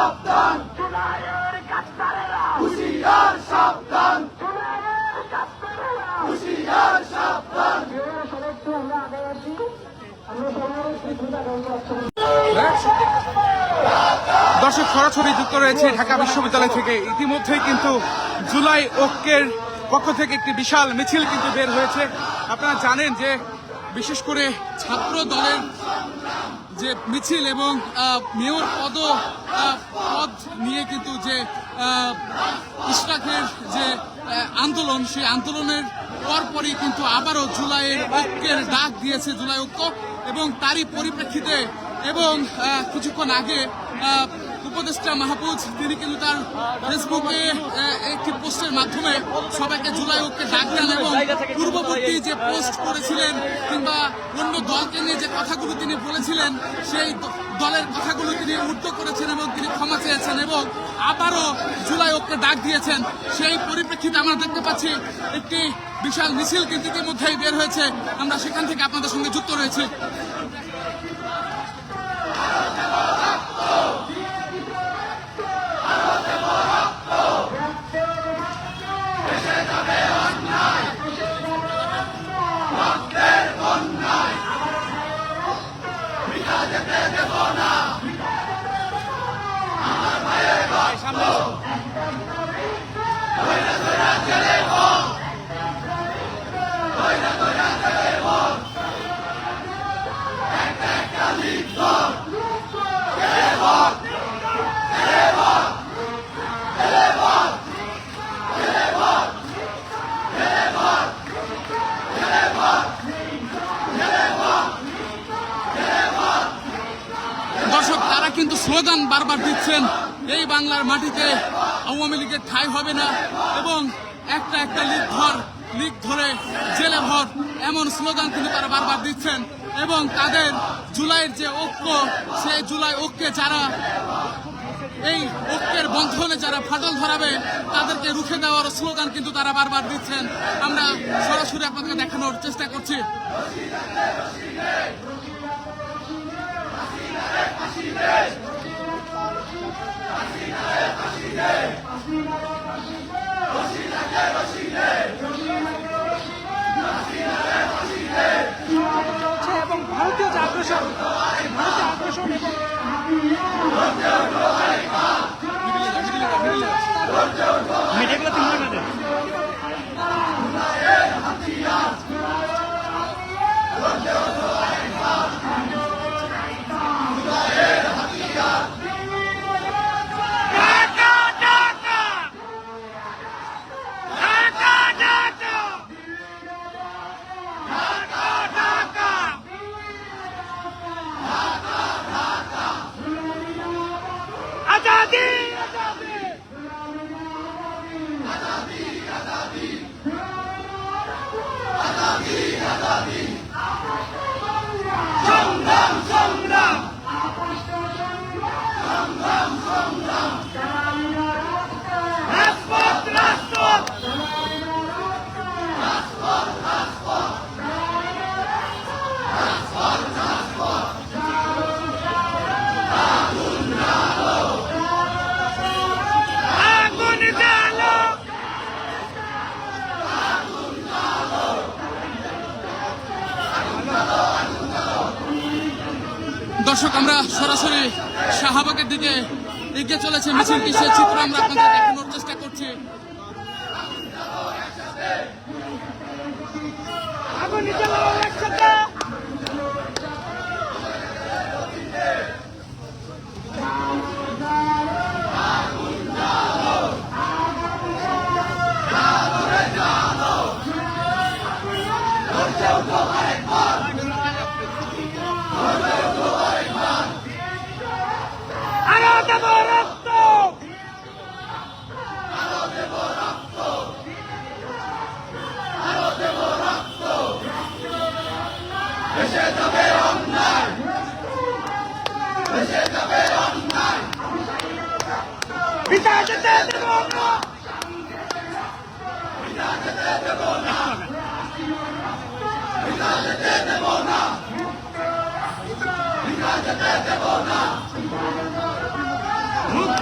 সাবধান, জুলাইয়ের কাফেররা হুঁশিয়ার সাবধান, জুলাইয়ের কাফেররা হুঁশিয়ার সাবধান। দর্শক, সরাসরি যুক্ত রয়েছে ঢাকা বিশ্ববিদ্যালয় থেকে। ইতিমধ্যেই কিন্তু জুলাই ঐক্যের পক্ষ থেকে একটি বিশাল মিছিল কিন্তু বের হয়েছে। আপনারা জানেন যে বিশেষ করে ছাত্র দলের যে মিছিল এবং মেয়র পদ নিয়ে কিন্তু যে ইশরাকের যে আন্দোলন, সেই আন্দোলনের পরপরই কিন্তু আবারও জুলাইয়ের ঐক্যের ডাক দিয়েছে জুলাই ঐক্য। এবং তারই পরিপ্রেক্ষিতে এবং কিছুক্ষণ আগে উপদেষ্টা মাহফুজ তিনি কিন্তু তার ফেসবুকে একটি পোস্টের মাধ্যমে সবাইকে জুলাই ঐক্যে ডাক দেন এবং পূর্ববর্তী যে পোস্ট করেছিলেন কিংবা অন্য দলকে নিয়ে যে কথাগুলো তিনি বলেছিলেন সেই দলের কথাগুলো তিনি উদ্ধ করেছেন এবং তিনি ক্ষমা চেয়েছেন এবং আবারও জুলাই ঐক্যে ডাক দিয়েছেন। সেই পরিপ্রেক্ষিতে আমরা দেখতে পাচ্ছি একটি বিশাল মিছিল কিন্তু ইতিমধ্যেই বের হয়েছে। আমরা সেখান থেকে আপনাদের সঙ্গে যুক্ত রয়েছি। দর্শক, তারা কিন্তু স্লোগান বারবার দিচ্ছেন, এই বাংলার মাটিতে আওয়ামী লীগের ঠাঁই হবে না এবং একটা একটা লিগ ধরে জেলে ভর, এমন স্লোগান কিন্তু তারা বারবার দিচ্ছেন। এবং তাদের জুলাইয়ের যে ঐক্য, সেই জুলাই ঐক্যে যারা এই ঐক্যের বন্ধনে যারা ফাটল ধরাবে তাদেরকে রুখে দেওয়ার স্লোগান কিন্তু তারা বারবার দিচ্ছেন। আমরা সরাসরি আপনাদেরকে দেখানোর চেষ্টা করছি। এবং ভারতীয় যে আগ্রাসন, ভারতীয় আগ্রাসন মিডিয়াগুলো তিন না आजादी आजादी आजादी आजादी आजादी आजादी संग्राम संग्राम संग्राम संग्राम राजपथ राजपथ राजपथ राजपथ राजपथ राजपथ দর্শক, আমরা সরাসরি শাহবাগের দিকে এগিয়ে চলেছে মিছিলটি, সে চিত্র আমরা আপনাদের দেখানোর চেষ্টা করছি। মুক্ত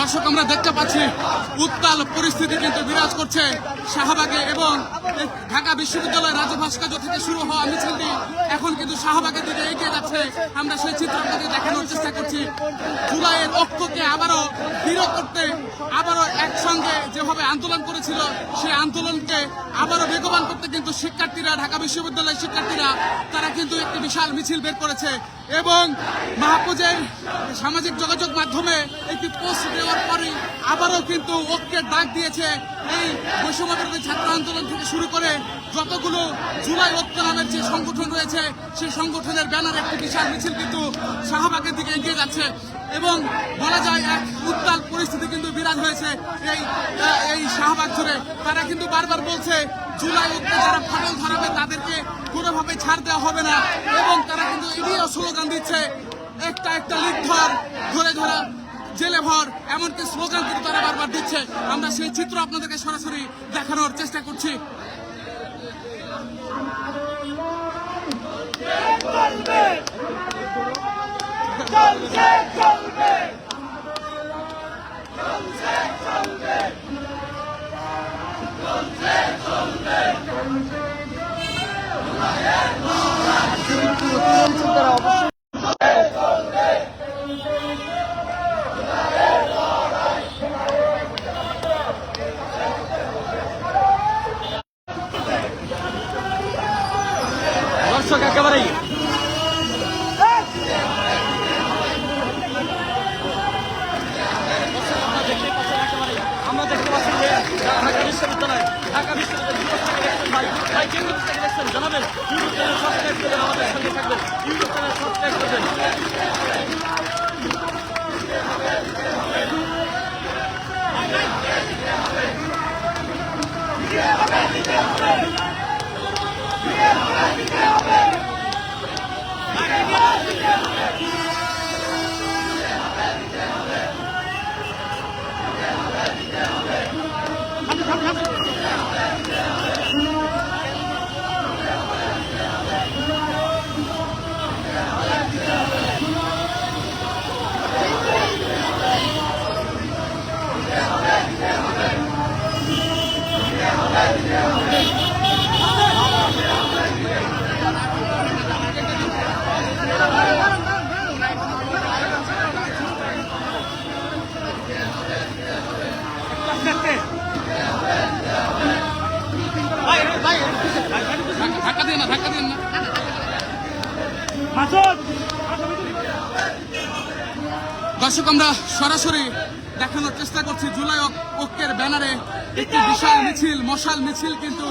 দর্শক আমরা দেখতে পাচ্ছি উত্তাল পরিস্থিতি কিন্তু বিরাজ করছে শাহবাগে এবং ঢাকা বিশ্ববিদ্যালয়ের রাজু ভাস্কর্য থেকে শুরু হওয়া মিছিলটি এখন কিন্তু শাহবাগের দিকে এগিয়ে যাচ্ছে। আমরা সেই চিত্র আপনাদের দেখানোর চেষ্টা করছি। জুলাইয়ের ঐক্যকে আবারও দৃঢ় করতে, আবারও একসঙ্গে যেভাবে আন্দোলন করেছিল সেই আন্দোলনকে আবারও বেগবান করতে কিন্তু শিক্ষার্থীরা, ঢাকা বিশ্ববিদ্যালয়ের শিক্ষার্থীরা তারা কিন্তু একটি বিশাল মিছিল বের করেছে এবং মাহফুজের সামাজিক যোগাযোগ মাধ্যমে একটি পোস্ট দেওয়ার পরে আবারও কিন্তু ঐক্যের ডাক দিয়েছে। এই বৈষম্যবিরোধী ছাত্র আন্দোলন থেকে শুরু করে যতগুলো জুলাই ঐক্য নামের যে সংগঠন রয়েছে সেই সংগঠনের ব্যানার একটি বিশাল মিছিল কিন্তু শাহবাগের দিকে এগিয়ে যাচ্ছে এবং বলা যায় এক উত্তাল পরিস্থিতি কিন্তু বিরাজ হয়েছে এই শাহবাগ জুড়ে। তারা কিন্তু বারবার বলছে জুলাই ঐক্যে যারা ফাটল ধরাবে তাদেরকে কোনোভাবে ছাড় দেওয়া হবে না এবং তারা কিন্তু এগিয়ে স্লোগান দিচ্ছে একটা একটা লিখ ধরে ধরা জেলে ভর, এমনকি স্লোগান কিন্তু তারা বারবার দিচ্ছে। আমরা সেই চিত্র আপনাদেরকে সরাসরি দেখানোর চেষ্টা করছি। দর্শক একেবারেই আমরা দেখতে পাচ্ছি যে ঢাকা বিশ্ববিদ্যালয় ভাই কেন্দ্র থেকে দেখছেন জানাবেন, ইউটিউব চ্যানেল সাবস্ক্রাইব করবেন, আমাদের সঙ্গে থাকবেন, ইউটিউব চ্যানেল সাবস্ক্রাইব করবেন। ধাক্কা দিয়ে না দর্শক আমরা সরাসরি দেখানোর চেষ্টা করছি জুলাই ঐক্যের ব্যানারে একটি বিশাল মিছিল, মশাল মিছিল কিন্তু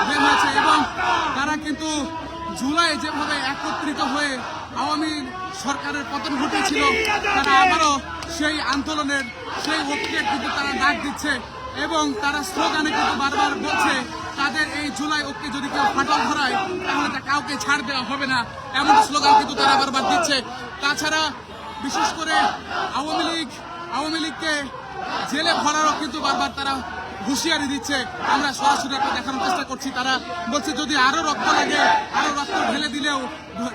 বের হয়েছে এবং তারা কিন্তু জুলাই যেভাবে একত্রিত হয়ে আওয়ামী সরকারের পতন ঘটেছিল তারা আবারও সেই আন্দোলনের সেই ঐক্যের কিন্তু তারা ডাক দিচ্ছে এবং তারা স্লোগানে কিন্তু বারবার বলছে তাদের এই জুলাই ঐক্যে যদি কেউ ফাটল ধরায় তাহলে তা কাউকে ছাড় দেওয়া হবে না, এমন স্লোগান কিন্তু তারা বারবার দিচ্ছে। তাছাড়া বিশেষ করে আওয়ামী লীগকে জেলে ভরারও কিন্তু বারবার তারা হুঁশিয়ারি দিচ্ছে। আমরা সরাসরি একটা দেখানোর চেষ্টা করছি। তারা বলছে যদি আরো রক্ত লাগে, আরো রক্ত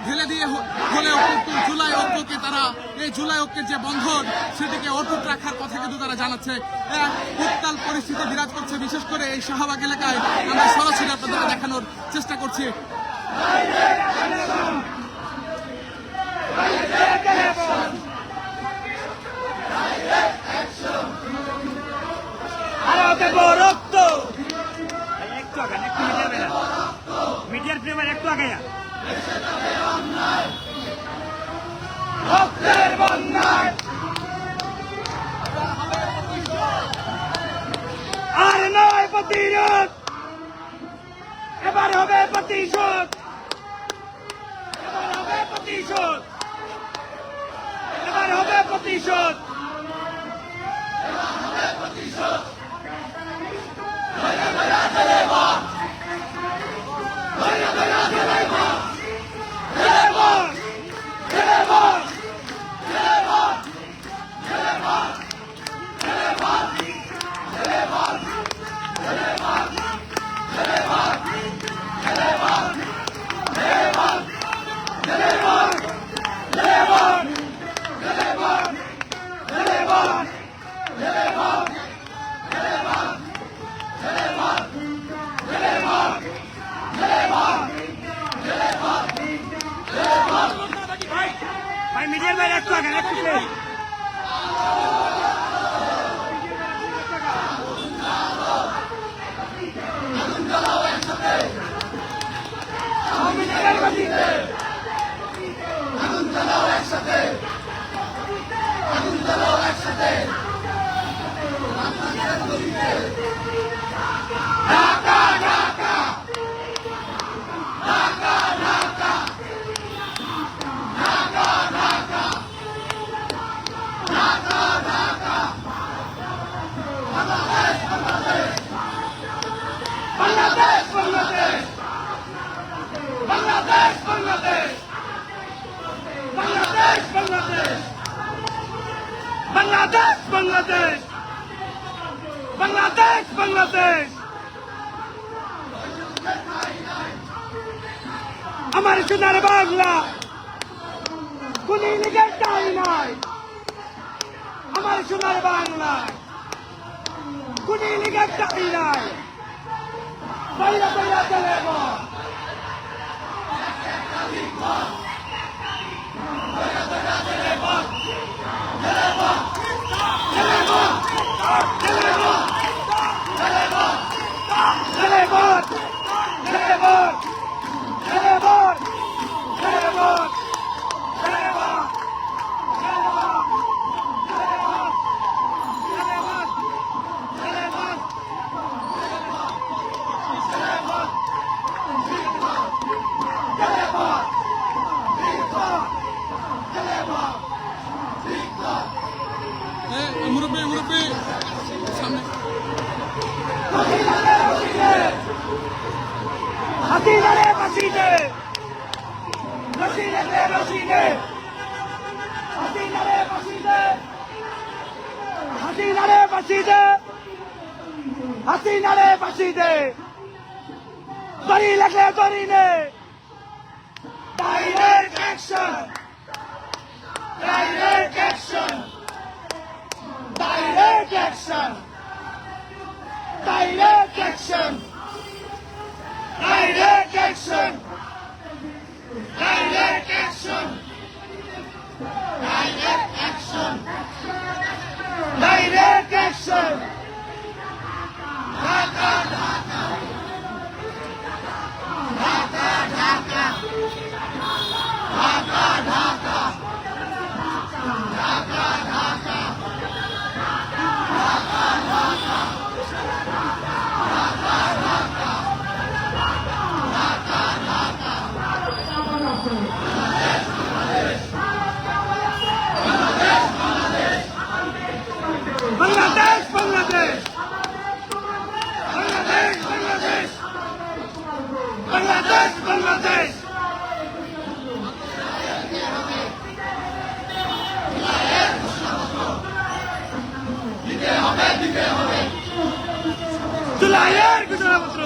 ঢেলে দিয়ে হলেও কিন্তু জুলাই ঐক্যকে তারা এই জুলাই ঐক্যের যে বন্ধন সেটিকে অটুট রাখার কথা কিন্তু তারা জানাচ্ছে। এক উত্তাল পরিস্থিতি বিরাজ করছে বিশেষ করে এই শাহবাগ এলাকায়। আমরা সরাসরি আপনাদের দেখানোর চেষ্টা করছি। রক্ত একটু আগান, একটু মিডিয়ার প্রেমার একটু আগাইয়া রক্তের বন্যায় আর নয় প্রতিরোধ, এবার হবে প্রতিশোধ, এবার হবে প্রতিশোধ, এবার হবে প্রতিশোধ, এবার হবে প্রতিশোধ। বাংলাদেশ বাংলাদেশ বাংলাদেশ আমার সোনার বাংলা কোনি লিগের ঠাই নাই আমার সোনার বাংলা কোনি লিগের ঠাই নাই বাইরা বাইরা চলে মুরব্বী মুরব্বী সামনে হাসিনা রে হাসিনা হাসিনা রে হাসিনা হাসিনা রে হাসিনা হাসিনা রে হাসিনা হাসিনা রে হাসিনা বাড়ি লাগলে বাড়ি নে direct action direct action direct action direct action direct action direct action direct action direct action Dhaka Dhaka Dhaka Dhaka Dhaka Dhaka Dhaka Dhaka Bangladesh Bangladesh Bangladesh Bangladesh Bangladesh Bangladesh জুলাইয়ের ঘোষণাপত্র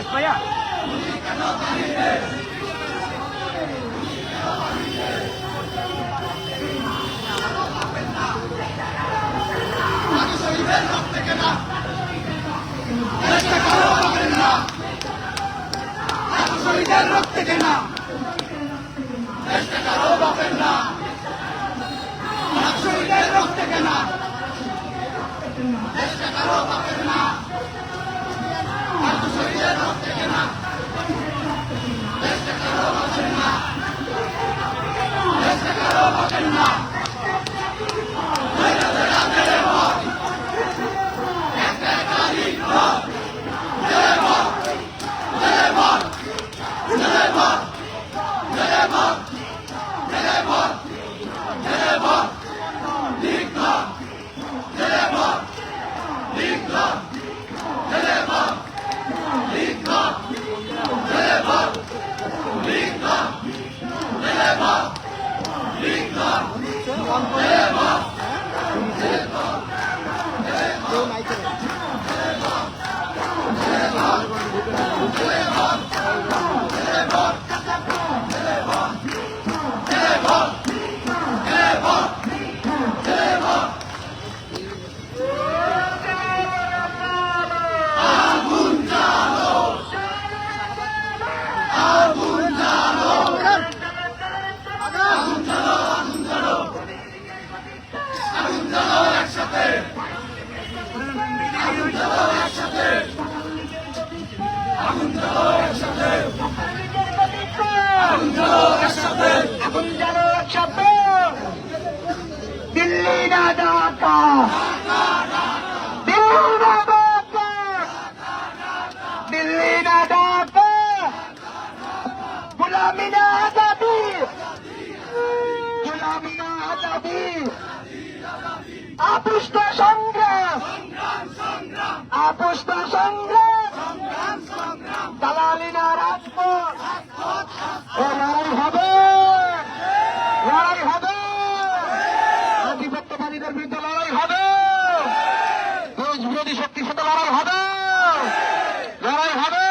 ভাইয়া শহীদের রক্তে কেনা দেশটা কারো বাপের না শহীদের রক্তে কেনা দেশটা কারো বাপের না শহীদের রক্তে কেনা দেশটা কারো বাপের না দেশটা কারো বাপের না দিল্লি না ঢাকা দিল্লি না গোলামি না আজাদি, গোলামি না আজাদি, আপুষ্ট সংগ্রাম, আপুষ্ট সংগ্রাম, দালালি না রাজপথ, লড়াই হবে, লড়াই হবে, আধিপত্যবাদীদের বিরুদ্ধে লড়াই হবে, দেশ বিরোধী শক্তির সাথে লড়াই হবে, লড়াই হবে,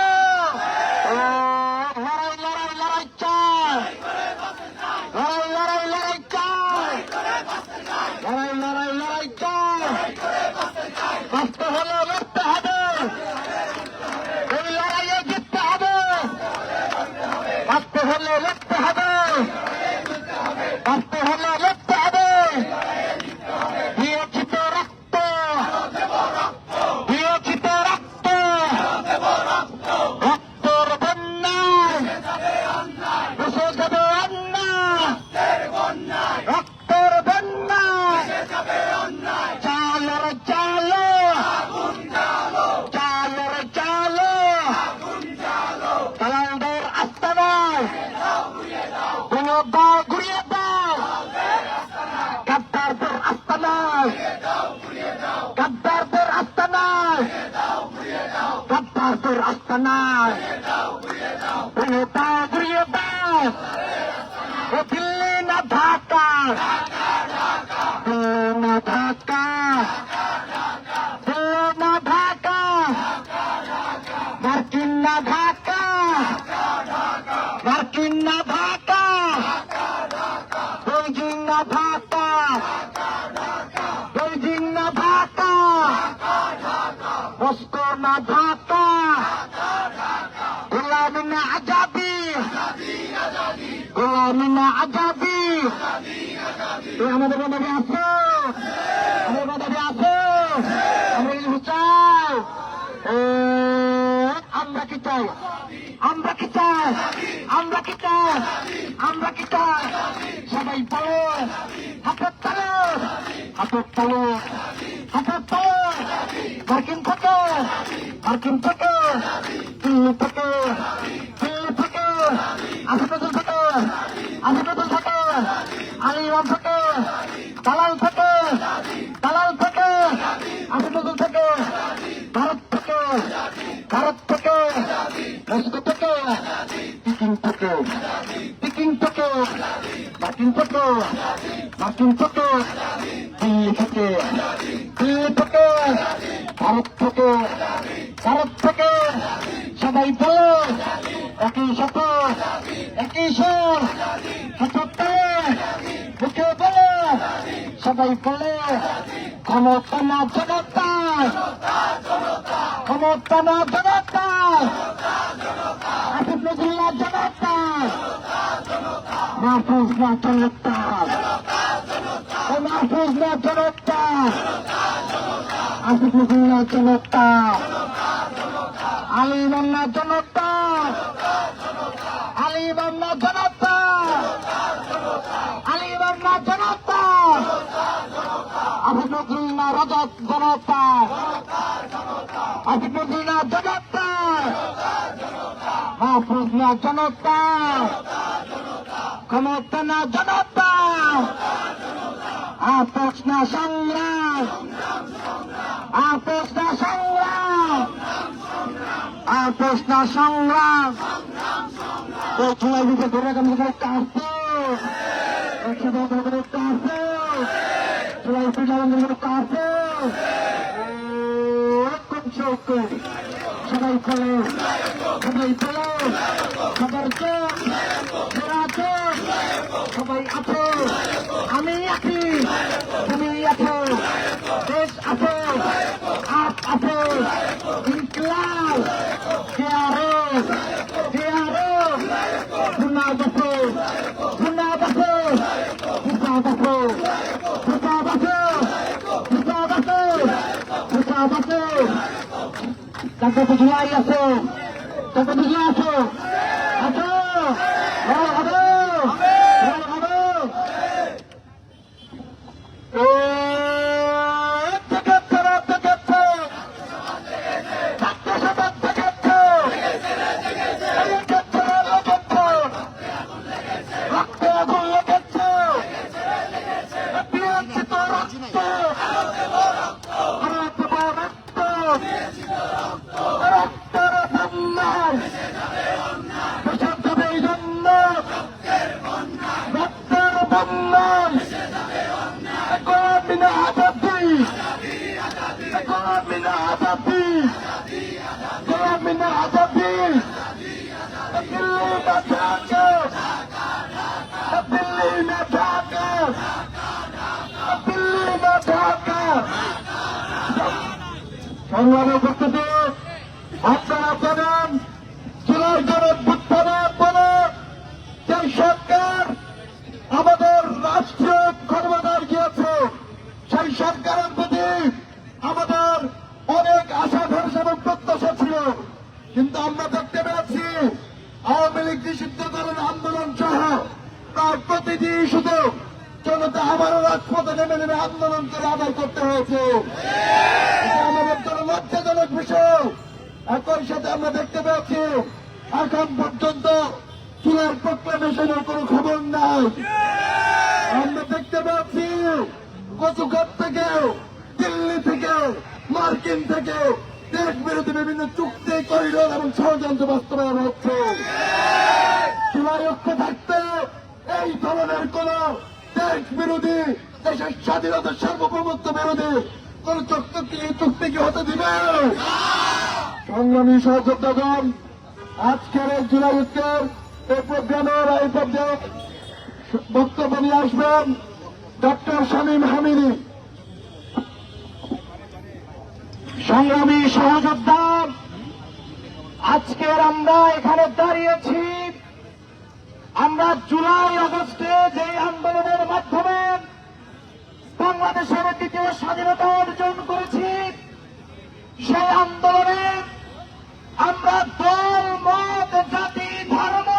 লড়াই লড়াই লড়াই চাই, লড়াই লড়াই লড়াই চাই, লড়াই লড়াই লড়াই চাই, বাঁচতে হলে লড়তে হবে, এই লড়াইয়ে জিততে হবে, বাঁচতে হলে লড়তে হবে, বাঁচতে হলে লড়তে হবে, বিয়োজিত রক্ত, বিয়োজিত রক্ত, রক্তর বন্যায় বসে যাবে অন্যায়, রক্তর বন্যায় চালো রে চালো, চালো রে চালো, দালালদের আস্তানায় ঘুরিয়ে দাও, ঘুরিয়ে দাও, গাদ্দারদের আস্তানায়, গাদ্দারদের আস্তানায়, গাদ্দারদের আস্তানায় ঘুরিয়ে দাও, ঘুরিয়ে দাও, ও দিল্লি না ঢাকা, দিল্লি না ঢাকা, দিল্লি না ঢাকা, মার্কিন না ঢাকা, মার্কিন না ঢাকা, বেইজিং না ঢাকা, বেইজিং না ঢাকা, মস্কো না ঢাকা, গোলামি না আজাদি, গোলামি না আজাদি, আমাদের দাবি আছে, আমাদের দাবি আছে, আমরা কিছু চাই, আমরা কি চাই, আমরা কি চাই, আমরা কি চাই, আমরা কি চাই, সবাই বলো হাতের তালে, হাতের তালে, হাতের তালে, মার্কিন থেকে, মার্কিন থেকে, দিল্লি থেকে, দিল্লি থেকে, আশিপুর থেকে, আশিপুর থেকে, আলিগড় থেকে, দালাল থেকে, দালাল থেকে, আশিপুর থেকে, ভারত থেকে, ভারত থেকে, মস্কো থেকে, পিকিং থেকে, পিকিং থেকে, মার্কিন থেকে, মার্কিন থেকে, দিল্লি থেকে, দিল্লি থেকে, ভারত থেকে, ভারত থেকে, সবাই বলো একই সাথে, একই সুর, হাতে মুখে বলো, সবাই বলে ক্ষমতা না জনতা, ক্ষমতা না জনতা, আসিফ নজরুল্লাহ জনতা, মাহফুজ না জনতা, মাহফুজ না জনতা, আসিফ নজরুল্লাহ জনতা, আলী মান্না জনতা, আলী মান্না জনতা, আলী মান্না জনতা, আসিফ নজরুল্লাহ রজত জনতা, আসিফ নজরুল্লাহ জনতা, মাহফুজ না জনতা, ক্ষমতা না জনতা, আপোষ না সংগ্রাম, আপোষ না সংগ্রাম, আপোষ না সংগ্রাম, ওই চুলাই দিকে ধরে আমাদের কাছে, একসাথে আমাদের কাছে, চুলাই দিকে আমাদের কাছে, সবাই ফেলে, সবাই ফেলে, সবার চোখ, সেরা চোখ, সবাই আছে, আমি আছি, তুমি আছো, দেশ আছে, আপ আছে, ইনকলাব, জিয়ারত, জিয়ারত, গুনাহ আছে, গুনাহ আছে, হিসাব আছে, হিসাব আছে, হিসাব আছে, হিসাব আছে, তাকে বুঝলাই আছে, তাকে বুঝে আছো, আছো, হবে, হবে, ও থেকে ফেরত থেকে থাকতে সবার থেকে রক্তের বন্যায় দেশের যাবে এই জন্য রক্তের বন্যায় মিনা আজাদি মিনা আজাদি মিনা আজাদি দিল্লি না ঢাকা দিল্লি না ঢাকা দিল্লি না ঢাকা সংগ্রামে উপস্থিত আপনারা জানেন জুলাই গণঅভ্যুত্থানের পরে যে সরকার আমাদের রাষ্ট্রীয় ক্ষমতায় গিয়েছে সেই সরকারের প্রতি আমাদের অনেক আশা ভরসা এবং প্রত্যাশা ছিল, কিন্তু আমরা দেখতে পেয়েছি আওয়ামী লীগ নিষিদ্ধকরণ আন্দোলন সহ প্রায় প্রতিটি ইস্যুতে জনতা আবারও রাজপথে নেমে নেমে আন্দোলন করে আদায় করতে হয়েছে। এটা আমাদের জন্য লজ্জাজনক বিষয়। একই সাথে আমরা দেখতে পেয়েছি এখন পর্যন্ত চুলার প্রক্লামেশনের কোনো খবর নাই। আমরা দেখতে পেয়েছি কচুঘাট থেকে, দিল্লি থেকে, মার্কিন থেকে দেশ বিরোধী বিভিন্ন চুক্তি, করিডোর এবং ষড়যন্ত্র বাস্তবায়ন হচ্ছে। চুলাই ঐক্য থাকতে এই ধরনের কোন দেশ বিরোধী, দেশের স্বাধীনতা সার্বভৌমত্ব বিরোধী কোন চুক্তি কি হতে দিবে? সংগ্রামী সহযোদ্ধাগণ, আজকের এই জুলাই ঐক্যের এই প্রোগ্রামের এই পর্যায়ে বক্তব্য নিয়ে আসবেন ডক্টর শামীম হামিদি। সংগ্রামী সহযোদ্ধা, আজকের আমরা এখানে দাঁড়িয়েছি, আমরা জুলাই আগস্টে যে আন্দোলনের মাধ্যমে বাংলাদেশের দ্বিতীয় স্বাধীনতা অর্জন করেছি, সেই আন্দোলনে আমরা দল, মত, জাতি, ধর্ম,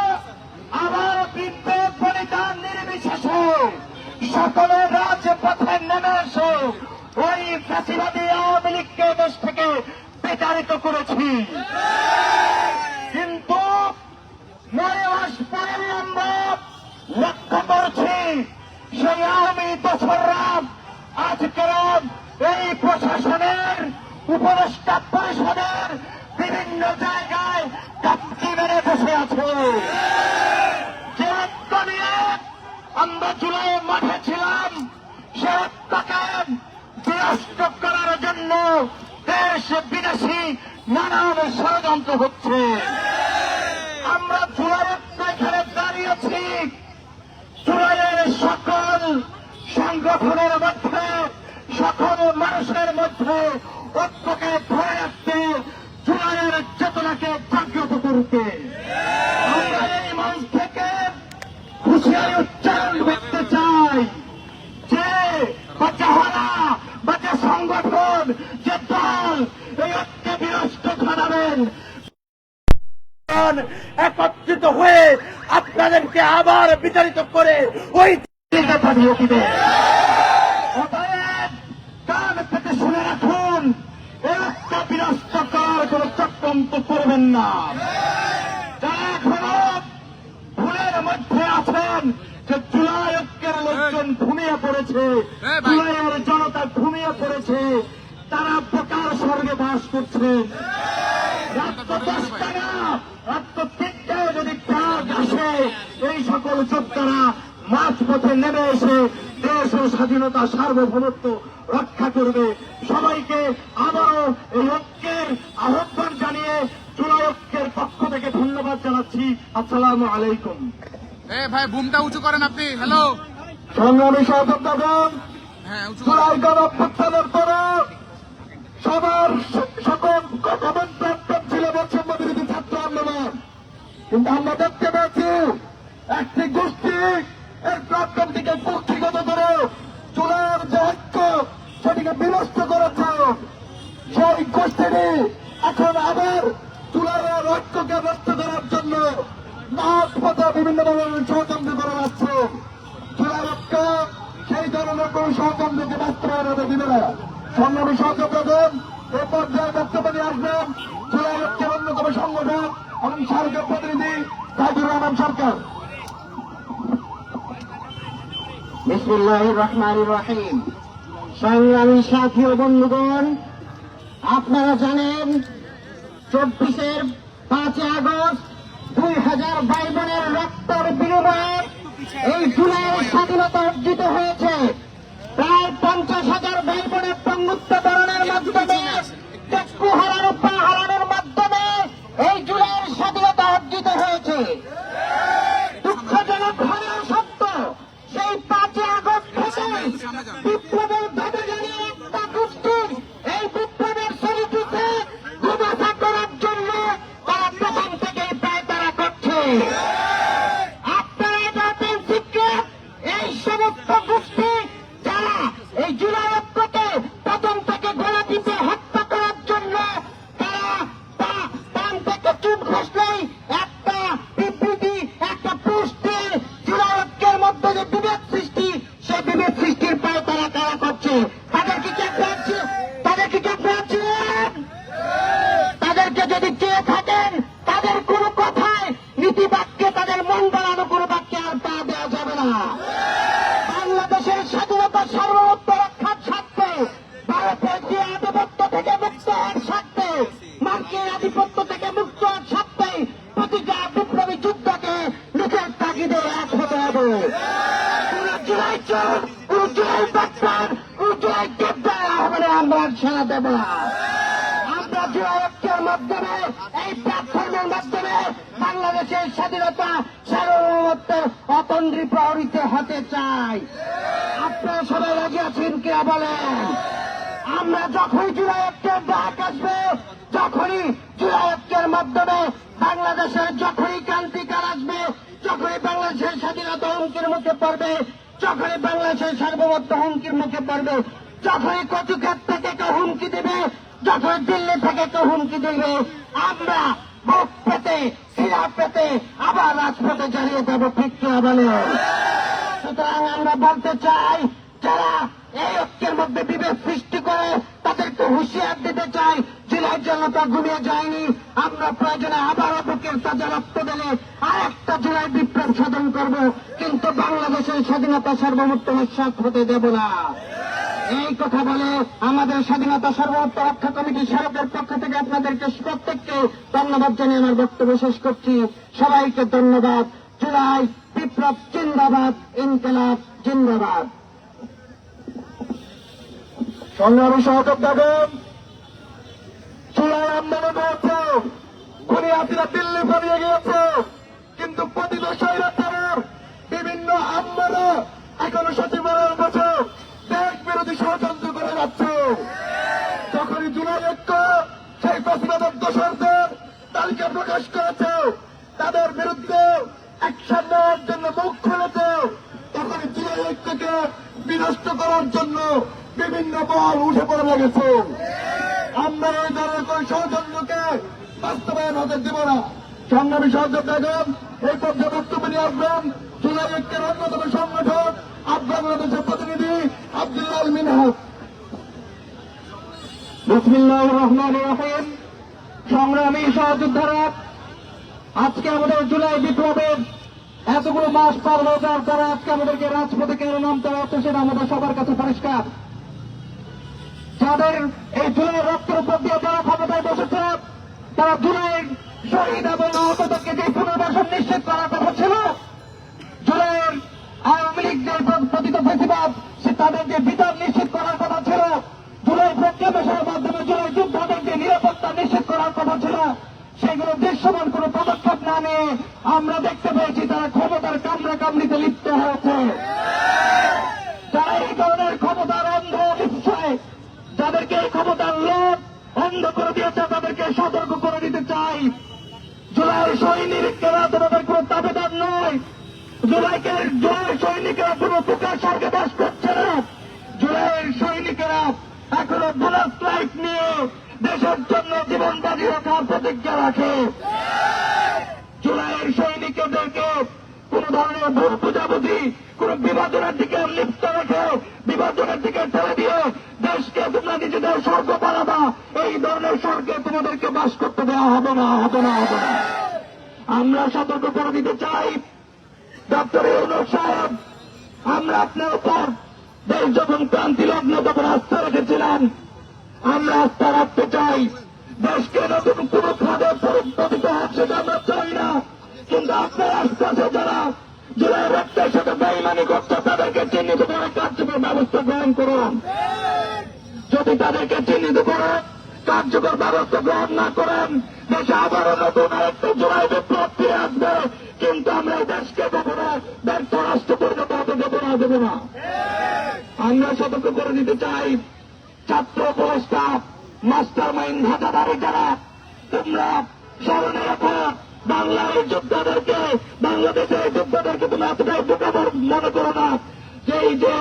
আবার বিদ্বেষ বলিদান নির্বিশেষে সকলে রাজপথে নেমে এসে ওই ফ্যাসিবাদী আওয়ামী লীগকে দেশ থেকে বিতাড়িত করেছি। কিন্তু 9 মাস পরে আমরা লক্ষ্য করছি সেই আওয়ামী দোসররা আজকের এই প্রশাসনের, উপদেষ্টা পরিষদের বিভিন্ন জায়গায় কাপটি মেরে বসে আছে। যে ঐক্য নিয়ে আমরা জুলাই মাঠে ছিলাম, সে ঐক্যকে বিনষ্ট করার জন্য দেশ বিদেশি নানান ষড়যন্ত্র হচ্ছে। আমরা জুলাই এখানে দাঁড়িয়েছি, জুলাইয়ের সকল সংগঠনের মধ্যে, সকল মানুষের মধ্যে ঐক্যকে ধরে রাখতে, জুলাইয়ের চেতনাকে জাগ্রত করতে। আমরা এই মঞ্চ থেকে হুঁশিয়ারি উচ্চারণ করতে চাই যে যাহারা বা যে সংগঠন, যে দল এই ঐক্যে বিনষ্ট ঘটাবেন, একত্রিত হয়ে আপনাদেরকে আবার বিতাড়িত করে ওই দিকে পাঠিয়ে দিবে। অতএব কান পেতে শুনে রাখুন, এই ঐক্য বিনষ্ট করার কোন চক্রান্ত করবেন না। যারা এখনো ভুলের মধ্যে আছেন যে জুলাই ঐক্যের লোকজন ঘুমিয়ে পড়েছে, জুলাইয়ের জনতা ঘুমিয়ে পড়েছে, তারা বোকার স্বর্গে বাস করছেন। রাত 10টা না, রাত 3টায় যদি কাজ আসে, এই সকল যোদ্ধারা মাঝপথে নেমে এসে দেশ ও স্বাধীনতা সার্বভৌমত্ব রক্ষা করবে। সবাইকে আবারও এই ঐক্যের আহ্বান জানিয়ে জুলাই ঐক্যের পক্ষ থেকে ধন্যবাদ জানাচ্ছি। আসসালামু আলাইকুম। ভাই বুমটা উঁচু করেন আপনি। হ্যালো, সংগ্রামী সহযোদ্ধাগণ, হ্যাঁ উঁচু করেন। জুলাই গণঅভ্যুত্থানের পরে সবার সকল কমেন্ট ছিল বৈষম্য বিরোধী ছাত্র আন্দোলন, কিন্তু আমরা দেখতে পেয়েছি একটি গোষ্ঠী এর প্ল্যাটফর্মটিকে কক্ষিগত করে জুলাইয়ের যে ঐক্য সেটিকে বিনষ্ট করেছে। সেই গোষ্ঠীটি এখন আবার জুলাইয়ের ঐক্যকে নষ্ট করার জন্য মাঝপথে বিভিন্ন ধরনের ষড়যন্ত্র করে যাচ্ছে। জুলাইয়ের ঐক্য সেই ধরনের কোন ষড়যন্ত্রকে বাস্তবায়ন হতে দিবে না। সংগ্রামী সহযোগীগণ, এ পর্যায়ে বক্তব্য নিয়ে আসবেন জুলাই ঐক্যের অন্যতম সংগঠন এবং সরকার প্রতিনিধি সাইদুর রহমান সরকার। বিসমিল্লাহির রহমানির রহিম। সংগ্রামী সাথী ও বন্ধুগণ, আপনারা জানেন 24-এর 5 আগস্ট 2000 ভাই বোনের রক্তের বিনিময়ে এই জুলাইয়ের স্বাধীনতা অর্জিত হয়েছে। প্রায় 50,000 ভাই বোনের পঙ্গুত্ব বরণের মাধ্যমে, চক্ষু হারানো, পা হারানোর মাধ্যমে এই জুলাইয়ের স্বাধীনতা অর্জিত হয়েছে। দুঃখজনক হলেও সত্য, সেই 5 আগস্ট থেকে বিপ্লবের ভাবে জানিয়ে একটা গোষ্ঠী এই বিপ্লবের চরিত্রকে গুমাসা করার জন্য তারা প্রথম থেকেই প্রায় তারা করছে। আপনারা জানেন সিক্রেট, এই সমস্ত গোষ্ঠী যারা এই জুলাই ঐক্যকে প্রথম থেকে গলা টিপে হত্যা করার জন্য তারা টান থেকে চুপ ঘষলেই একটা বিবৃতি, একটা পোস্টে জুলাই ঐক্যের মধ্যে যে বিভেদ সৃষ্টি, সেই বিভেদ সৃষ্টির পায়ে তারা কারা করছে। তাদেরকে কে পেয়েছে? তাদেরকে কে পেয়েছিলেন? তাদেরকে যদি চেয়ে থাকেন, তাদের কোনো কথায় নীতি বাক্যে, তাদের মন বাড়ানো কোনো বাক্যে আর পা দেওয়া যাবে না। বাংলাদেশের স্বাধীনতা সার্বভৌমত্ব রক্ষার স্বার্থে, ভারতের যে আধিপত্য থেকে মুক্ত হওয়ার স্বার্থে, মার্কিন আধিপত্য থেকে মুক্ত হওয়ার স্বার্থে প্রতিটা বিপ্লবী যুদ্ধকে নিজের তাগিদে এক হতে হবে। কোন জুলাই চোর, কোন জুলাই বাচ্চার, কোন জুলাই যোদ্ধার আহ্বানে আমরা সেনা দেব না। আমরা জুলাই ঐক্যের মাধ্যমে, এই প্ল্যাটফর্মের মাধ্যমে বাংলাদেশের স্বাধীনতা সার্বভৌমত্ব অতন্দ্রী প্রহরিত হতে চাই। আপনারা সবাই রাজি আছেন কিনা বলেন? আমরা যখনই জুলাই ঐক্যের ডাক আসবে, যখনই জুলাই ঐক্যের মাধ্যমে বাংলাদেশের যখনই ক্রান্তিকাল আসবে, যখনই বাংলাদেশের স্বাধীনতা হুমকির মুখে পড়বে, যখনই বাংলাদেশের সার্বভৌমত্ব হুমকির মুখে পড়বে, যখনই কচুক্ষেত থেকে কেউ হুমকি দেবে, যখন দিল্লি থেকে কেউ হুমকি দেবে, আমরা বুক পেতে, শিরা পেতে আবার রাজপথে জ্বালিয়ে দেব, ঠিক কিনা বলেন? সুতরাং আমরা বলতে চাই, যারা এই ঐক্যের মধ্যে বিভেদ সৃষ্টি করে তাদেরকে হুঁশিয়ার দিতে চাই, জুলাই জনতা ঘুমিয়ে যায়নি। আমরা প্রয়োজনে আবারও বুকের তাজা রক্ত দিলে আর একটা জুলাই বিপ্লব সাধন করব, কিন্তু বাংলাদেশের স্বাধীনতা সার্বভৌমত্ব নিঃশ্বাস হতে দেব না। এই কথা বলে আমাদের স্বাধীনতা সার্বভৌমত্ব রক্ষা কমিটি সড়কের পক্ষ থেকে আপনাদেরকে প্রত্যেককে ধন্যবাদ জানিয়ে আমার বক্তব্য শেষ করছি। সবাইকে ধন্যবাদ। জুলাই বিপ্লব জিন্দাবাদ, ইনকিলাব জিন্দাবাদ। সংগ্রামী সহযোদ্ধাগণ, জুলাই আন্দোলন হয়েছে, খুনিয়াতিরা দিল্লি পালিয়ে গিয়েছে, কিন্তু পতিত স্বৈরাচারের বিভিন্ন আমলারা এখনো সচিবালয়ের বসে দেশ বিরোধী ষড়যন্ত্র করে যাচ্ছে। যখনই জুলাই ঐক্য সেই ফ্যাসিবাদের দোসরদের তালিকা প্রকাশ করেছে, তাদের বিরুদ্ধে অ্যাকশন নেওয়ার জন্য মুখ খুলেছে, তখনই জুলাই ঐক্যকে বিনষ্ট করার জন্য বিভিন্ন বল উঠে পড়ে লেগেছে। আমরা এই ধরনের কোন ষড়যন্ত্রকে বাস্তবায়ন হতে দেব না। সংগ্রামী সহযোদ্ধাগণ, এই পর্যায়ে বক্তব্য নিয়ে আসবেন জুলাই ঐক্যের অন্যতম সংগঠক বাংলাদেশের প্রতিনিধি আব্দুল্লাহ মিনহাজ। বিসমিল্লাহির রহমানির রহিম। সংগ্রামী সহযোদ্ধারা, আজকে আমাদের জুলাই বিপ্লবের এতগুলো মাস পার হয়ে যাওয়ার পরে আজকে আমাদেরকে রাজপথে কেন নামতে হচ্ছে সেটা আমাদের সবার কাছে পরিষ্কার। যাদের এই জুলাই রক্তের উপর দিয়ে যারা ক্ষমতায় বসেছে, তারা জুলাই শহীদ এবং আহতদেরকে যে পুনর্বাসন নিশ্চিত করার কথা ছিল, জুলাইয়ের আওয়ামী লীগদের পতিত ফ্যাসিবাদ সে তাদের যে বিচার নিশ্চিত করার কথা ছিল, জুলাই প্রক্লেমেশনের মাধ্যমে জুলাই যোদ্ধাদের যে নিরাপত্তা নিশ্চিত করার কথা ছিল, সেগুলো দৃশ্যমান কোন পদক্ষেপ না নিয়ে আমরা দেখতে পেয়েছি তারা ক্ষমতার কামড়া কামড়িতে লিপ্ত হয়েছে। যারা এই ধরনের ক্ষমতার অন্ধ নিশ্চয়, যাদেরকে এই ক্ষমতার লোক অন্ধ করে দিয়েছে, তাদেরকে সতর্ক করে দিতে চাই। জুলাই সৈনিকেরা তোমাদের কোন দাবেদার নয়। জুলাই সৈনিকেরা কোন প্রকার স্বর্গে বাস করছে না। জুলাইয়ের সৈনিকেরা এখনো বোনাস লাইফ নিয়ে দেশের জন্য জীবন বাজি রাখার প্রতিজ্ঞা রাখে। জুলাইয়ের সৈনিকদেরকে কোন ধরনের ভুল বুঝাবুঝি, কোন বিভাজনের দিকে লিপ্ত রেখে বিভাজনের দিকে ঠেলে দিয়ে দেশকে তোমরা নিজেদের স্বর্গ বানাবা, এই ধরনের স্বর্গে তোমাদেরকে বাস করতে দেওয়া হবে না, হবে না, হবে না। আমরা সতর্ক করে দিতে চাই, ডক্টর ইউনূস সাহেব, আমরা আপনার উপর দেশ যখন ক্রান্তি লগ্ন তখন আস্থা রেখেছিলাম, আমরা আস্থা রাখতে চাই। দেশকে নতুন কোন খাদে পরিণত হোক সেটা আমরা চাই না, কিন্তু আপনার আশপাশে যারা জুলাই রক্তের সাথে বেইমানি করছে তাদেরকে চিহ্নিত করে কার্যকর ব্যবস্থা গ্রহণ করুন। যদি তাদেরকে চিহ্নিত করে কার্যকর ব্যবস্থা গ্রহণ না করেন, দেশে আবারও নতুন আরেকটা জুলাই বিপ্লব ফিরে আসবে, কিন্তু আমরা এই দেশকে কখনো ব্যর্থ রাষ্ট্র পরিণত হতে দেব না। আমরা সতর্ক করে দিতে চাই, ছাত্র পুরস্কার মাস্টার মাইন্ড ধাঁধাধারী যারা, তোমরা স্মরণে রাখো বাংলার এই যোদ্ধাদেরকে, বাংলাদেশের এই যোদ্ধাদেরকে তুমি এতটাই বোকাবর মনে করো না। এই যে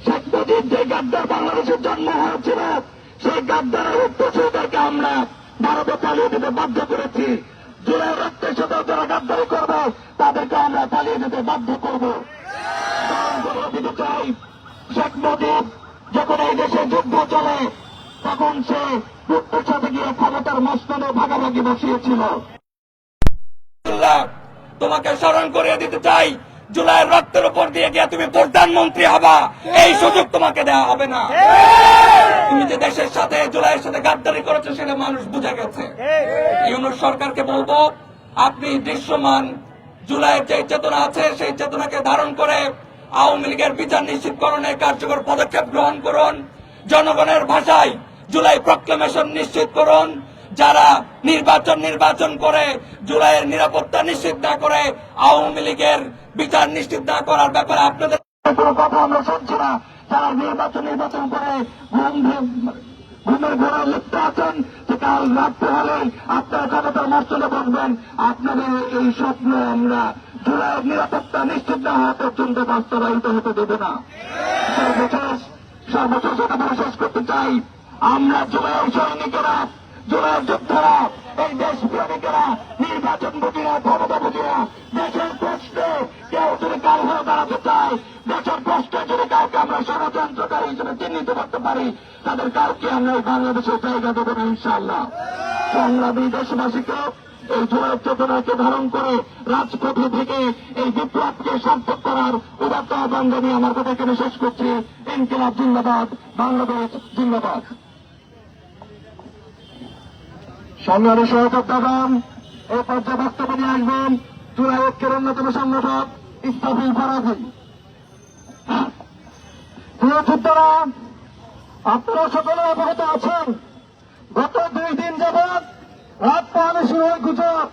শেখ মুজিব যে গাদ্দার বাংলাদেশের জন্ম হয়েছিল, সেই গাদ্দারের উত্তরসূরিদেরকে আমরা ভারতে পালিয়ে দিতে বাধ্য করেছি। জুলাই রক্তের সাথে যারা গাদ্দারি করবে তাদেরকে আমরা পালিয়ে দিতে বাধ্য করব। দিতে চাই, শেখ মুজিব যখন এই দেশে যুদ্ধ চলে তখন সে যুদ্ধের সাথে গিয়ে ক্ষমতার মসনদে ভাগাভাগি বসিয়েছিল। তোমাকে স্মরণ করিয়ে দিতে চাই, জুলাইয়ের রক্তের উপর দিয়ে গিয়ে তুমি প্রধানমন্ত্রী হবা, এই সুযোগ তোমাকে দেওয়া হবে না। তুমি যে দেশের সাথে জুলাইয়ের সাথে গাদ্দারি করেছো সেটা মানুষ বুঝে গেছে। ইউনূস সরকারকে বলবো, আপনি দৃশ্যমান জুলাইয়ের যে চেতনা আছে সেই চেতনাকে ধারণ করে আওয়ামী লীগের বিচার নিশ্চিতকরণে কার্যকর পদক্ষেপ গ্রহণ করুন। জনগণের ভাষায় জুলাই প্রক্লেমেশন নিশ্চিত করুন। যারা নির্বাচন করে জুলাইয়ের নিরাপত্তা নিশ্চিত না করে আওয়ামী লীগের বিচার নিশ্চিত না করার ব্যাপারে আপনাদের কোনো কথা আমরা শুনছি না। যারা নির্বাচন করে ঘুমের ঘোড়া লিপ্ত আছেন, যে কাল রাত্রে হলে আপনার ক্ষমতার মর্চলে বসবেন, আপনাদের এই স্বপ্ন আমরা জুলাইয়ের নিরাপত্তা নিশ্চিত না হওয়া পর্যন্ত বাস্তবায়িত হতে দেবে না। সর্বশেষ কথা শেষ করতে চাই, আমরা জুলাইয়ের সৈনিকেরা, জুলাইয়ের যোদ্ধারা, এই দেশপ্রেমিকেরা নির্বাচন বুঝি না, ক্ষমতা বুঝি না, দেশের প্রশ্নে কেউ যদি কাল হয়ে দাঁড়াতে চায়, দেশের প্রশ্নে যদি কাউকে আমরা ষড়যন্ত্রকারী হিসেবে চিহ্নিত করতে পারি, তাদের কাউকে আমরা এই বাংলাদেশের জায়গা দেবো না ইনশাআল্লাহ। সংগ্রামী দেশবাসীকে এই জুলাইয়ের চেতনাকে ধারণ করে রাজপথে থেকে এই বিপ্লবকে সার্থক করার উদাত্ত আহ্বান জানিয়ে আমার কথা এখানে শেষ করছি। ইনকিলাব জিন্দাবাদ, বাংলাদেশ জিন্দাবাদ। সংগ্রামী সহযোদ্ধাগণ, এই পর্যায়ে বক্তব্য নিয়ে আসবেন জুলাই ঐক্যের অন্যতম সংগঠক ইসরাফিল ফারাজি। প্রিয় যোদ্ধারা, আপনারা সকলে অবগত আছেন, গত 2 দিন যাবৎ রাত পাহাড়ে শুরু হয় গুজব।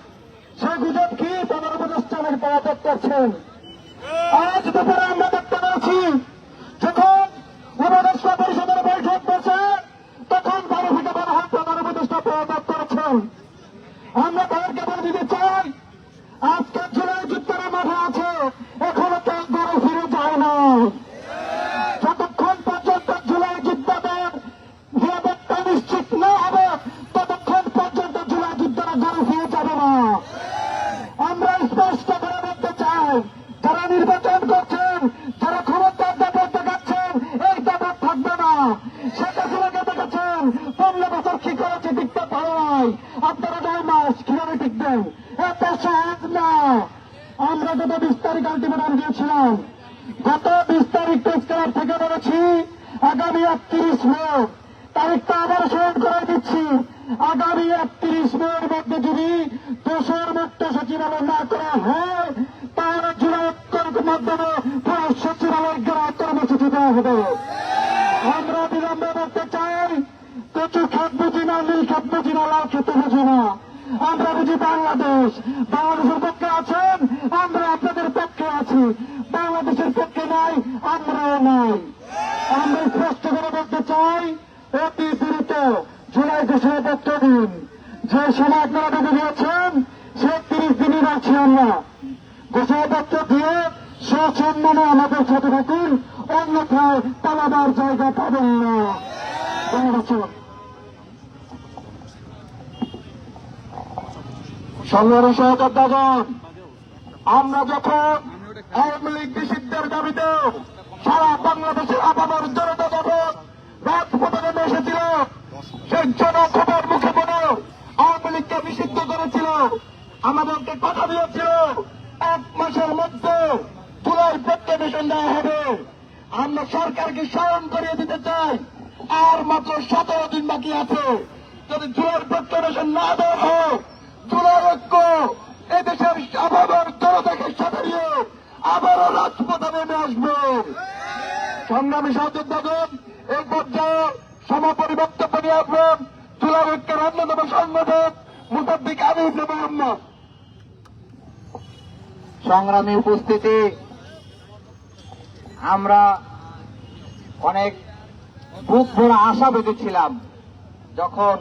সেই গুজব কি? প্রধান উপদেষ্টা নাকি পদত্যাগ করছেন। আজ দুপুরে আমরা দেখতে পাচ্ছি, যখন উপদেষ্টা পরিষদের বৈঠক বসে তখন বারো থেকে বলা হয় প্রধান উপদেষ্টা পদত্যাগ করেছেন। আমরা তাদেরকে বলে দিতে চাই, আজকে জুলাই যুদ্ধের মাঠে আছে, এখনো কেউ ঘরে ফিরে যায় না। যতক্ষণ পর্যন্ত জুলাই যুদ্ধের নিরাপত্তা নিশ্চিত না হবে ততক্ষণ পর্যন্ত জুলাই যুদ্ধেরা ঘরে ফিরে যাবে না। আমরা স্পষ্ট করে বলতে চাই, যারা নির্বাচন করছেন, যারা ক্ষমতার দাপট দেখাচ্ছেন, এই দাপট থাকবে না। শেখ হাসিনাকে দেখেছেন 15 বছর কি করেছে, টিকতে পারে নাই। আপনারা 9 মাস কিভাবে টিকবেন? এত সহজ না। আমরা গত 20 তারিখ আলটিমেটাম দিয়েছিলাম, গত 20 তারিখ প্রেস ক্লাব থেকে বলেছি আগামী 31 মে, তারিখটা আবার স্মরণ করে দিচ্ছি, আগামী 31 মের মধ্যে যদি দোষর মুক্ত সচিবালয় না করা হয় তাহলে জুলাই ঐক্যের মাধ্যমে পুরো সচিবালয় ঘেরাও কর্মসূচি দেওয়া হবে। আমরা বিলম্বে বলতে চাই, কচু খেত বুঝি না, নীল খেত বুঝি না, লাল খেতে বুঝি না। আমরা বুঝি বাংলাদেশ। বাংলাদেশের পক্ষে আছেন, আমরা আপনাদের পক্ষে আছি। বাংলাদেশের পক্ষে নাই, আমরাও নাই। আমরা স্পষ্ট করে বলতে চাই, অতি দ্রুত জুলাই ঘোষণাপত্র দিন। যে সময় আপনারা বেঁধে দিয়েছেন সে 30 দিনই রাখছি আমরা। ঘোষণাপত্র দিয়ে সসম্মানে আমাদের সাথে থাকুন, অন্যথায় পালাবার জায়গা পাবেন না। সংগ্রামী সহযোদ্ধাগণ, আমরা যখন আওয়ামী লীগ নিষিদ্ধের দাবিতে সারা বাংলাদেশের আপামর জনতা যখন রাজপথে নেমে এসেছিল, সেই জনক্ষোভের মুখে পড়ে আওয়ামী লীগকে নিষিদ্ধ করেছিল। আমাদেরকে কথা দিয়েছিল 1 মাসের মধ্যে জুলাই প্রক্লেমেশন দেওয়া হবে। আমরা সরকারকে স্মরণ করিয়ে দিতে চাই, আর মাত্র 17 দিন বাকি আছে। যদি জুলাই প্রত্যাদেশন না দেওয়া হোক, জুলাই ঐক্য এদেশের আবহাওয়ার জনতাকে সাথে নিয়ে আবারও রাজপথে নেমে আসবে। সংগ্রামী সহযোদ্ধাগণ, এই পর্যায়ে সমাপনী বক্তব্য নিয়ে আসবেন জুলাই ঐক্যের অন্যতম সংগঠক মুসাদ্দিক আমির মোহাম্মদ। সংগ্রামী উপস্থিতি, আমরা অনেক বুক ভরা আশা বেঁধেছিলাম যখন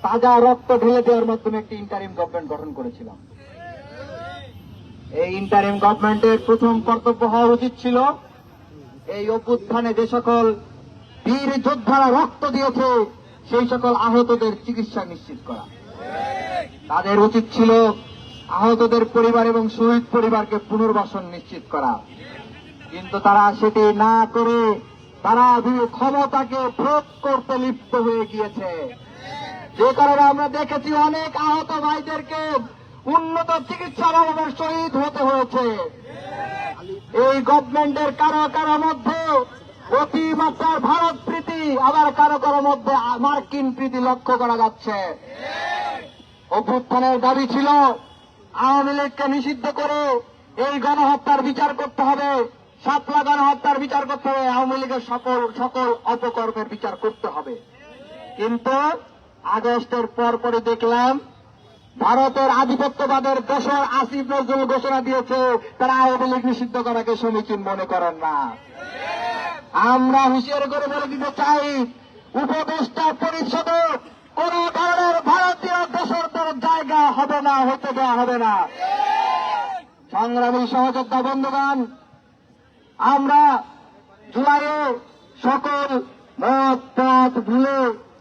তাজা রক্ত ঢেলে দেওয়ার মাধ্যমে একটি ইন্টারিম গভর্নমেন্ট গঠন করেছিলাম। এই ইন্টারিম গভর্নমেন্টের প্রথম কর্তব্য হওয়া উচিত ছিল এই অভ্যুত্থানে যে সকল বীর যোদ্ধারা রক্ত দিয়েছে সেই সকল আহতদের চিকিৎসা নিশ্চিত করা। তাদের উচিত ছিল আহতদের পরিবার এবং শহীদ পরিবারকে পুনর্বাসন নিশ্চিত করা, কিন্তু তারা সেটি না করে তারা ক্ষমতাকে প্রয়োগ করতে লিপ্ত হয়ে গিয়েছে। যে কারণে আমরা দেখেছি অনেক আহত ভাইদেরকে উন্নত চিকিৎসার অভাবে শহীদ হতে হয়েছে। এই গভর্নমেন্টের কারো কারো মধ্যে অতিমাত্রার ভারত প্রীতি, আবার কারো কারো মধ্যে মার্কিন প্রীতি লক্ষ্য করা যাচ্ছে। অভ্যুত্থানের দাবি ছিল আওয়ামী লীগকে নিষিদ্ধ করে এই গণহত্যার বিচার করতে হবে, শাপলা গণহত্যার বিচার করতে হবে, আওয়ামী লীগের সকল অপকর্মের বিচার করতে হবে। কিন্তু আগস্টের পরপরই দেখলাম ভারতের আধিপত্যবাদের দোসর আসিফ নজরুল ঘোষণা দিয়েছে তারা আওয়ামী লীগ নিষিদ্ধ করাকে সমীচীন মনে করেন না। আমরা হুঁশিয়ার করে বলে দিতে চাই, উপদেষ্টা পরিষদে কোন ধরনের ভারতীয় দোসরদের জায়গা হবে না, হতে দেওয়া হবে না। সংগ্রামী সহযোদ্ধা বন্ধুগণ, আমরা জুলাইয়ে সকল মত পথ ভুলে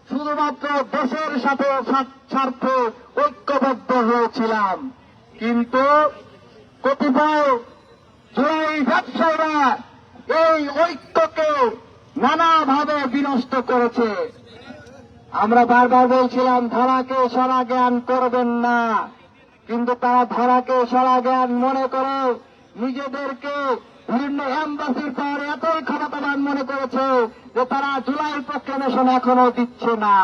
শুধুমাত্র দেশের সাথে স্বার্থে ঐক্যবদ্ধ হয়েছিলাম, কিন্তু কতিপয় জুলাই ব্যবসায়ীরা এই ঐক্যকে নানাভাবে বিনষ্ট করেছে। আমরা বারবার বলছিলাম ধারাকে সারা জ্ঞান করবেন না, কিন্তু তারা ধারাকে সারা জ্ঞান মনে করে নিজেদেরকে বিভিন্ন এম্বাসির পর এতই ক্ষমতাবান মনে করেছে যে তারা জুলাই প্রক্লেমেশন এখনো দিচ্ছে না।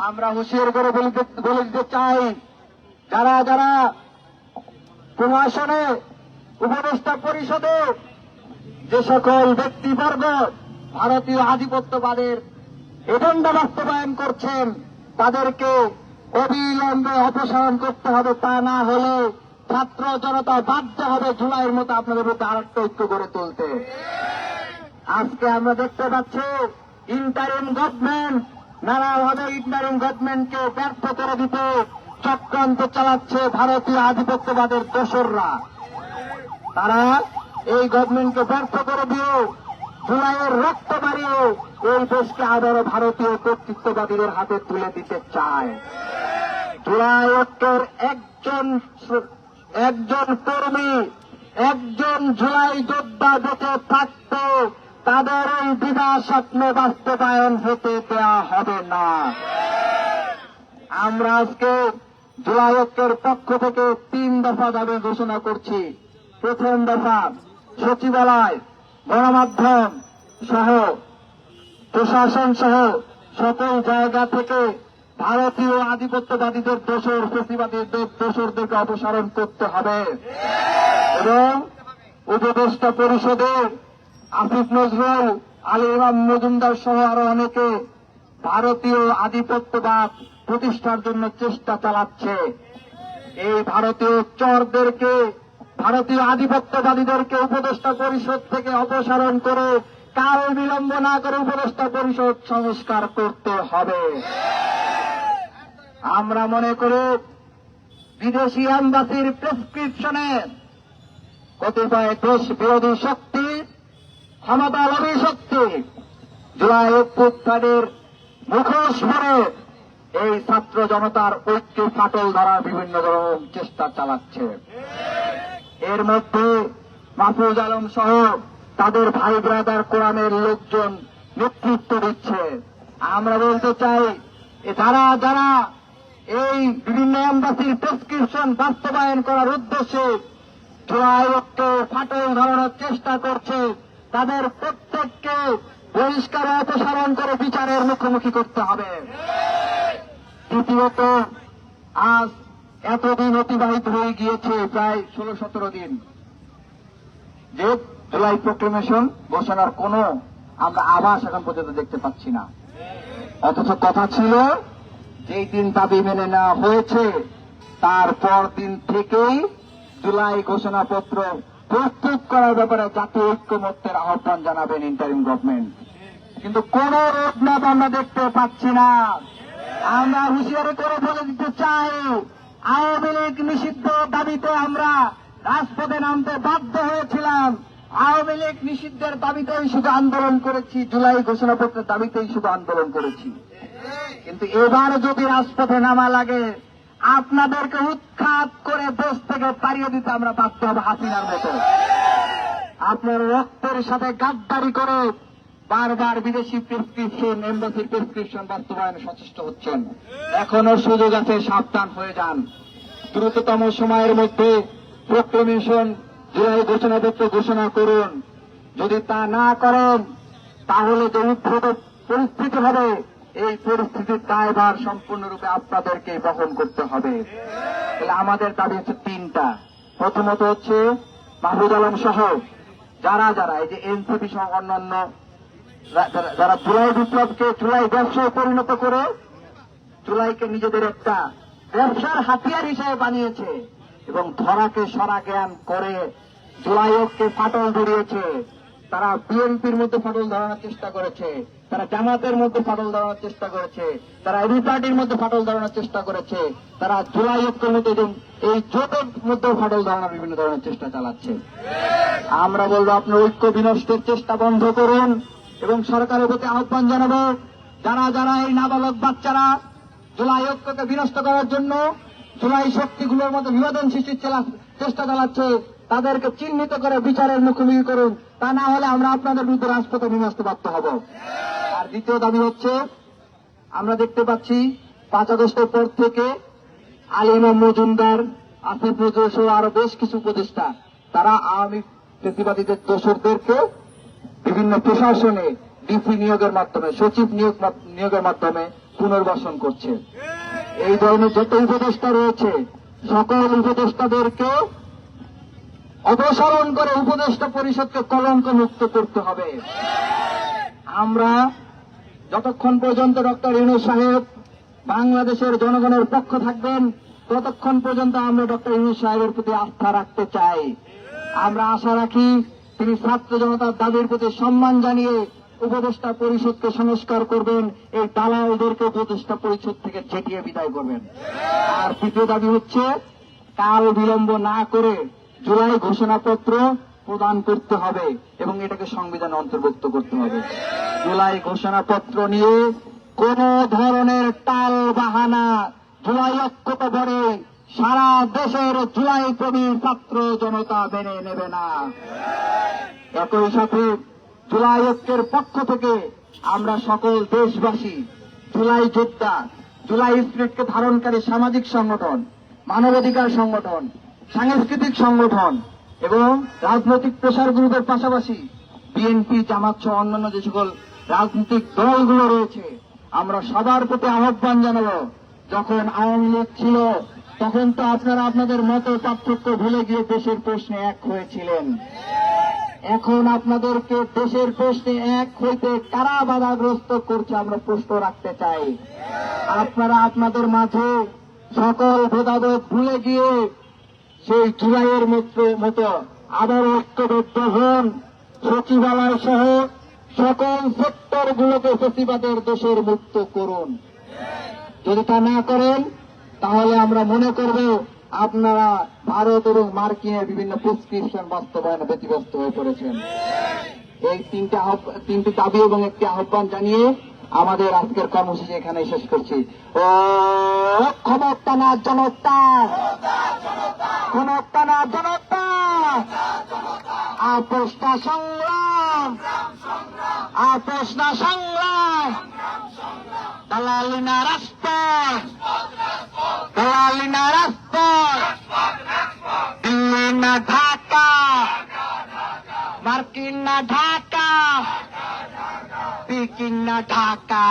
আমরা হুঁশিয়ার করে বলে দিতে চাই, যারা যারা কোন আসনে উপদেষ্টা পরিষদে যে সকল ব্যক্তিবর্গ ভারতীয় আধিপত্যবাদের এজেন্ডা বাস্তবায়ন করছেন তাদেরকে অবিলম্বে অপসারণ করতে হবে। তা না হলে ছাত্র জনতা বাধ্য হবে জুলাইয়ের মতো আপনাদের মধ্যে আরেকটা ঐক্য গড়ে তুলতে। আজকে আমরা দেখতে পাচ্ছি ইন্টারিম গভর্নমেন্ট নানাভাবে ইন্টারিম গভর্নমেন্টকে ব্যর্থ করে দিতে চক্রান্ত চালাচ্ছে ভারতীয় আধিপত্যবাদের দোসররা। তারা এই গভর্নমেন্টকে ব্যর্থ করে দিয়ে জুলাইয়ের রক্ত বাড়িয়ে এই দেশকে আবারও ভারতীয় কর্তৃত্ববাদীদের হাতে তুলে দিতে চায়। জুলাই ঐক্যের একজন কর্মী, একজন জুলাই যোদ্ধা বেঁচে থাকতে তাদের এই বিনা স্বপ্ন বাস্তবায়ন হতে দেওয়া হবে না। আমরা আজকে জুলাই ঐক্যের পক্ষ থেকে 3 দফা দাবি ঘোষণা করছি। প্রথম দফা, সচিবালয়, গণমাধ্যম সহ প্রশাসন সহ সকল জায়গা থেকে ভারতীয় আধিপত্যবাদীদের দোসর ফেসিবাদীদের দোসরদেরকে অপসারণ করতে হবে এবং উপদেষ্টা পরিষদে আসিফ নজরুল, আলী ইমাম মজুমদার সহ আরো অনেকে ভারতীয় আধিপত্যবাদ প্রতিষ্ঠার জন্য চেষ্টা চালাচ্ছে। এই ভারতীয় চরদেরকে, ভারতীয় আধিপত্যবাদীদেরকে উপদেষ্টা পরিষদ থেকে অপসারণ করে কারো বিলম্ব না করে উপদেষ্টা পরিষদ সংস্কার করতে হবে। আমরা মনে করি বিদেশি এম্বাসির প্রেসক্রিপশনে কতিপয় দেশ বিরোধী শক্তি, ক্ষমতালোভী শক্তি জুলাই অভ্যুত্থানের মুখোশ পরে এই ছাত্র জনতার ঐক্যে ফাটল ধরার বিভিন্ন ধরনের চেষ্টা চালাচ্ছে। এর মধ্যে মাহফুজ আলম সহ তাদের ভাই ব্রাদার কোরআনের লোকজন নেতৃত্ব দিচ্ছে। আমরা বলতে চাই, যারা যারা এই বিভিন্ন এম্বাসির প্রেসক্রিপশন বাস্তবায়ন করার উদ্দেশ্যে জুলাই ঐক্যে ফাটল ধরানোর চেষ্টা করছে, তাদের প্রত্যেককে বহিষ্কার অপসারণ করে বিচারের মুখোমুখি করতে হবে। তৃতীয়ত, আজ এতদিন অতিবাহিত হয়ে গিয়েছে, প্রায় 16-17 দিন, যে জুলাই প্রক্লেমেশন ঘোষণার কোনো আমরা আভাস এখন পর্যন্ত দেখতে পাচ্ছি না। অথচ কথা ছিল যেই দিন দাবি মেনে নেওয়া হয়েছে তারপর দিন থেকেই জুলাই ঘোষণাপত্র প্রস্তুত করার ব্যাপারে জাতীয় ঐক্যমত্যের আহ্বান জানাবেন ইন্টারিম গভর্নমেন্ট। কিন্তু কোন রোডম্যাপ আমরা দেখতে পাচ্ছি না। আমরা হুঁশিয়ারি করে বলে দিতে চাই, আওয়ামী লীগ নিষিদ্ধ দাবিতে আমরা রাজপথে নামতে বাধ্য হয়েছিলাম। আওয়ামী লীগ নিষিদ্ধের দাবিতেই শুধু আন্দোলন করেছি, জুলাই ঘোষণাপত্রের দাবিতেই শুধু আন্দোলন করেছি। কিন্তু এবার যদি রাজপথে নামা লাগে, আপনাদেরকে উৎখাত করে দেশ থেকে তাড়িয়ে দিতে আমরা বাধ্য হব হাসিনার মতো। আপনার রক্তের সাথে গাদ্দারি করে বারবার বিদেশি প্রেসক্রিপশন, এমবাসির প্রেসক্রিপশন বাস্তবায়নে সচেষ্ট হচ্ছেন। এখনো সুযোগ আছে, সাবধান হয়ে যান। দ্রুততম সময়ের মধ্যে প্রক্লেমেশন জুলাই ঘোষণাপত্র ঘোষণা করুন। যদি তা না করেন তাহলে যে উদ্ভূত পরিস্থিতি হবে, এই পরিস্থিতির দায়ভার সম্পূর্ণরূপে আপনাদেরকে বহন করতে হবে। তাহলে আমাদের দাবি হচ্ছে 3টা। প্রথমত হচ্ছে মাহফুজ আলম সহ যারা যারা এই যে এনসিপি সহ অন্যান্য যারা জুলাই বিপ্লবকে জুলাই ব্যবসায় পরিণত করে জুলাইকে নিজেদের একটা ব্যবসার হাতিয়ার হিসেবে বানিয়েছে এবং ধরাকে সরা জ্ঞান করে জুলাইকে ফাটল ধরিয়েছে। তারা বিএনপির মধ্যে ফাটল ধরানোর চেষ্টা করেছে, তারা জামাতের মধ্যে ফাটল ধরানোর চেষ্টা করেছে, তারা এবি পার্টির মধ্যে ফাটল ধরানোর চেষ্টা করেছে, তারা জুলাই ঐক্যের মধ্যে এই জোটের মধ্যে ফাটল ধরানোর বিভিন্ন ধরনের চেষ্টা চালাচ্ছে। আমরা বলবো আপনার ঐক্য বিনষ্টের চেষ্টা বন্ধ করুন এবং সরকারের প্রতি আহ্বান জানাবো, যারা যারা এই নাবালক বাচ্চারা জুলাই ঐক্যকে বিনষ্ট করার জন্য জুলাই শক্তিগুলোর মধ্যে বিভাজন সৃষ্টির চেষ্টা চালাচ্ছে, তাদেরকে চিহ্নিত করে বিচারের মুখোমুখি করুন। তা না হলে আমরা আপনাদের বিরুদ্ধে রাজপথে নেমে আসতে বাধ্য হব। আর দ্বিতীয় দাবি হচ্ছে, আমরা দেখতে পাচ্ছি 5 আগস্টের পর থেকে আলী ইমাম মজুমদার, আসিফ নজরুল সহ আরো বেশ কিছু উপদেষ্টা তারা আওয়ামী ফ্যাসিবাদীদের দোসরদেরকে বিভিন্ন প্রশাসনে ডিসি নিয়োগের মাধ্যমে, সচিব নিয়োগের মাধ্যমে পুনর্বাসন করছে। এই ধরনের যত উপদেষ্টা রয়েছে সকল উপদেষ্টাদেরকে অপসারণ করে উপদেষ্টা পরিষদকে কলঙ্ক মুক্ত করতে হবে। আমরা যতক্ষণ পর্যন্ত ডক্টর ইউনূস সাহেব বাংলাদেশের জনগণের পক্ষ থাকবেন ততক্ষণ পর্যন্ত আমরা ডক্টর ইউনূস সাহেবের প্রতি আস্থা রাখতে চাই। আমরা আশা রাখি তিনি ছাত্র জনতার দাবির প্রতি সম্মান জানিয়ে উপদেষ্টা পরিষদকে সংস্কার করবেন, এই দালালদেরকে উপদেষ্টা পরিষদ থেকে ঝেঁটিয়ে বিদায় করবেন। আর তৃতীয় দাবি হচ্ছে, কাল বিলম্ব না করে জুলাই ঘোষণাপত্র প্রদান করতে হবে এবং এটাকে সংবিধানে অন্তর্ভুক্ত করতে হবে। জুলাই ঘোষণাপত্র নিয়ে কোন ধরনের টাল বাহানা জুলাই ঐক্যতা বড়ে সারা দেশের জুলাই প্রেমী ছাত্র জনতা মেনে নেবে না। একই সাথে জুলাই ঐক্যের পক্ষ থেকে আমরা সকল দেশবাসী, জুলাই যোদ্ধা, জুলাই স্পিরিটকে ধারণকারী সামাজিক সংগঠন, মানবাধিকার সংগঠন, সাংস্কৃতিক সংগঠন এবং রাজনৈতিক প্রেসার গ্রুপের পাশাপাশি বিএনপি, জামাত সহ অন্যান্য যে সকল রাজনৈতিক দলগুলো রয়েছে, আমরা সবার প্রতি আহ্বান জানাবো, যখন আওয়ামী লীগ ছিল তখন তো আপনারা আপনাদের মত পার্থক্য ভুলে গিয়ে দেশের প্রশ্নে এক হয়েছিলেন। এখন আপনাদেরকে দেশের প্রশ্নে এক হইতে কারা বাধাগ্রস্ত করছে আমরা প্রশ্ন রাখতে চাই। আপনারা আপনাদের মাঝে সকল ভেদাভেদ ভুলে গিয়ে সেই জুলাইয়ের মতো আবার ঐক্যবদ্ধ হন, সচিবালয় সহ সকল সেক্টরগুলোকে ফ্যাসিবাদের দেশের মুক্ত করুন। যদি তা না করেন তাহলে আমরা মনে করব আপনারা ভারত এবং মার্কিনের বিভিন্ন প্রেসক্রিপশন বাস্তবায়নে ব্যতিব্যস্ত হয়ে পড়েছেন। এই 3টি দাবি এবং একটি আহ্বান জানিয়ে আমাদের আজকের কর্মসূচি এখানে শেষ করছি। ও ক্ষমতা না জনতা, ক্ষমতা না জনতা, আপোষ না সংগ্রাম, আপোষ না সংগ্রাম, দালালি না রাজপথ, দালালি না রাজপথ, দিল্লি না ঢাকা, মার্কিন না ঢাকা, পিকিং না ঢাকা